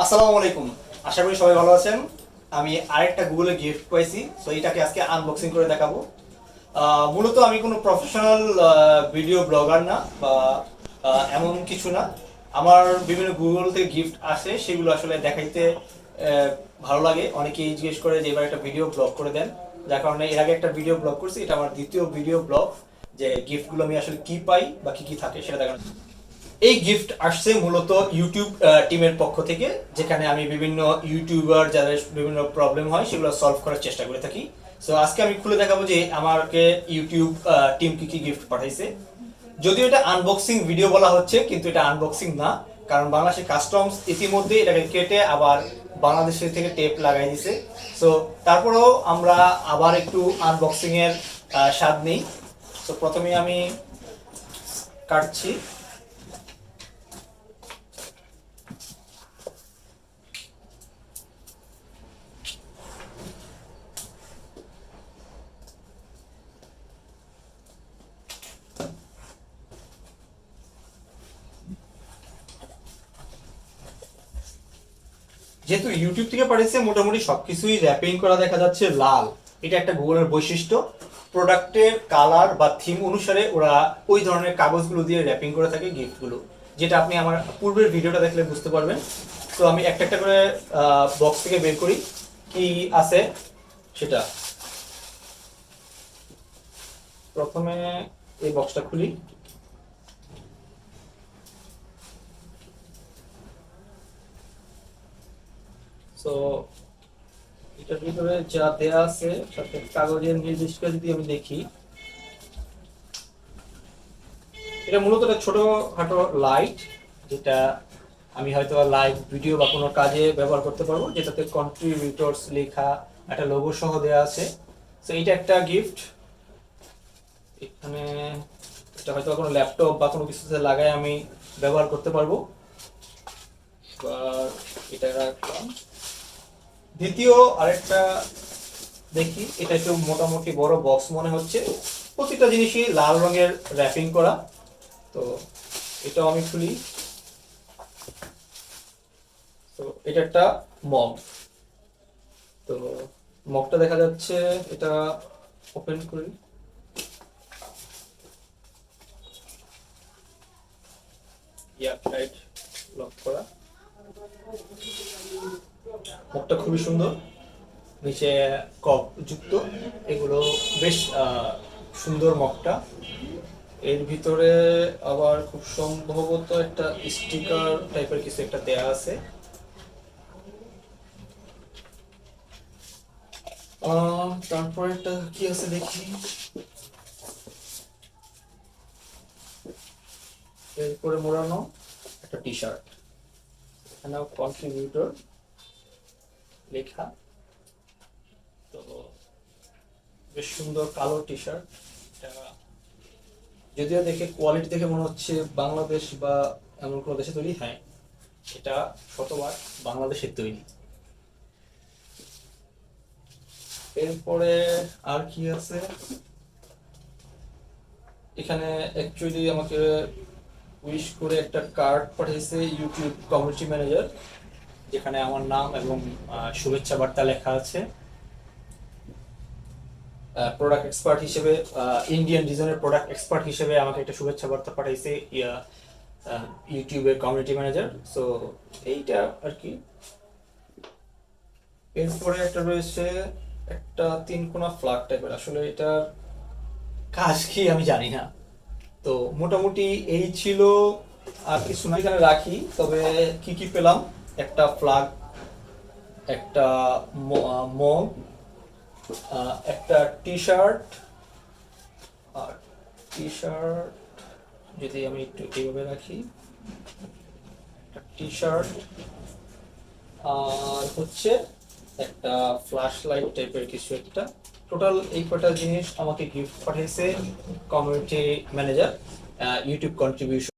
আসসালামু আলাইকুম। আশা করি সবাই ভালো আছেন। আমি আরেকটা গুগলে গিফট পাইছি, সো এটাকে আজকে আনবক্সিং করে দেখাবো। মূলত আমি কোনো প্রফেশনাল ভিডিও ব্লগার না বা এমন কিছু না। আমার বিভিন্ন গুগল থেকে গিফট আসে, সেগুলো আসলে দেখাইতে ভালো লাগে। অনেকেই জিজ্ঞেস করে যে এবার একটা ভিডিও ব্লগ করে দেন, যার কারণে এর আগে একটা ভিডিও ব্লগ করছি, এটা আমার দ্বিতীয় ভিডিও ব্লগ, যে গিফটগুলো আমি আসলে কি পাই বা কি কি থাকে সেটা দেখানো। এই গিফট আসছে মূলত ইউটিউব টিমের পক্ষ থেকে, যেখানে আমি বিভিন্ন ইউটিউবার যাদের বিভিন্ন প্রবলেম হয় সেগুলো সলভ করার চেষ্টা করে থাকি। সো আজকে আমি খুলে দেখাবো যে আমাকে ইউটিউব টিম কি কি গিফট পাঠাইছে। যদিও এটা আনবক্সিং ভিডিও বলা হচ্ছে, কিন্তু এটা আনবক্সিং না, কারণ বাংলাদেশের কাস্টমস ইতিমধ্যে এটাকে কেটে আবার বাংলাদেশের থেকে টেপ লাগাই দিছে। সো তারপরেও আমরা আবার একটু আনবক্সিং এর স্বাদ নেই। তো প্রথমে আমি কাটছি। যেহেতু ইউটিউব থেকে পাঠিয়েছে, মোটামুটি সবকিছুই র্যাপিং করা দেখা যাচ্ছে লাল। এটা একটা গুগলের বৈশিষ্ট্য। প্রোডাক্টের কালার বা থিম অনুসারে ওরা ওই ধরনের কাগজগুলো দিয়ে র্যাপিং করে থাকে গিফটগুলো, যেটা আপনি আমার পূর্বের ভিডিওটা দেখলে বুঝতে পারবেন। তো আমি একটা একটা করে বক্স থেকে বের করি কি আছে সেটা। প্রথমে এই বক্সটা খুলি। তো এটার ভিতরে যা দেয়া আছে সাথে কাগজের নির্দিষ্ট যদি আমি দেখি, এটা মূলত একটা ছোটখাটো লাইট, যেটা আমি হয়তো লাইভ ভিডিও বা কোনো কাজে ব্যবহার করতে পারবো, যেটাতে কন্ট্রিবিউটরস লেখা একটা লোগো সহ দেওয়া আছে। তো এটা একটা গিফট। এখানে এটা হয়তো কোনো ল্যাপটপ বা কোনো কিছুতে লাগায় আমি ব্যবহার করতে পারবো। এটা রাখলাম। দ্বিতীয় আরেকটা দেখি, এটা একটু মোটামুটি বড় বক্স মনে হচ্ছে, প্রতিটা জিনিসই লাল রঙের র্যাপিং করা। তো এটাও আমি খুলি। তো এটা একটা মগ। তো মগটা দেখা যাচ্ছে, এটা ওপেন করি। এয়ারটাইট লক করা। মগটা খুবই সুন্দর, নিচে কপ যুক্ত, এগুলো বেশ সুন্দর মগটা। এর ভিতরে আবার খুব সম্ভবত একটা স্টিকার টাইপের কিছু একটা দেয়া আছে। তারপর একটা কি আছে দেখি। এরপরে মোড়ানো একটা টি শার্ট, এখানেও কন্ট্রিবিউটর লেখা। তো বেশ সুন্দর কালো টি শার্ট। যদিও দেখে কোয়ালিটি দেখে মনে হচ্ছে বাংলাদেশ বা এমন কোনো দেশে তৈরি। হ্যাঁ, এটা শতভাগ বাংলাদেশের তৈরি। এরপরে আর কি আছে, এখানে অ্যাকচুয়ালি আমাকে উইশ করে একটা কার্ড পাঠিয়েছে ইউটিউব কমিউনিটি ম্যানেজার, যেখানে আমার নাম এবং শুভেচ্ছা বার্তা লেখা আছে। প্রোডাক্ট এক্সপার্ট হিসেবে, ইন্ডিয়ান রিজনের প্রোডাক্ট এক্সপার্ট হিসেবে আমাকে একটা শুভেচ্ছা বার্তা পাঠাইছে ইউটিউবের কমিউনিটি ম্যানেজার। সো এইটা আর কি। এরপরে একটা রয়েছে একটা তিনকোনা ফ্ল্যাগ টাইপের, আসলে এটার কাজ কি আমি জানি না। তো মোটামুটি এই ছিল, আর কিছু না এখানে রাখি। তবে কি কি পেলাম, একটা ফ্ল্যাগ, একটা মগ, একটা টি শার্ট। আর টি শার্ট যদি আমি একটু এইভাবে রাখি, একটা টি শার্ট, আর হচ্ছে একটা ফ্ল্যাশ লাইট টাইপের কিছু একটা। টোটাল এই কটা জিনিস আমাকে গিফট পাঠিয়েছে কমিউনিটি ম্যানেজার ইউটিউব কন্ট্রিবিউশন।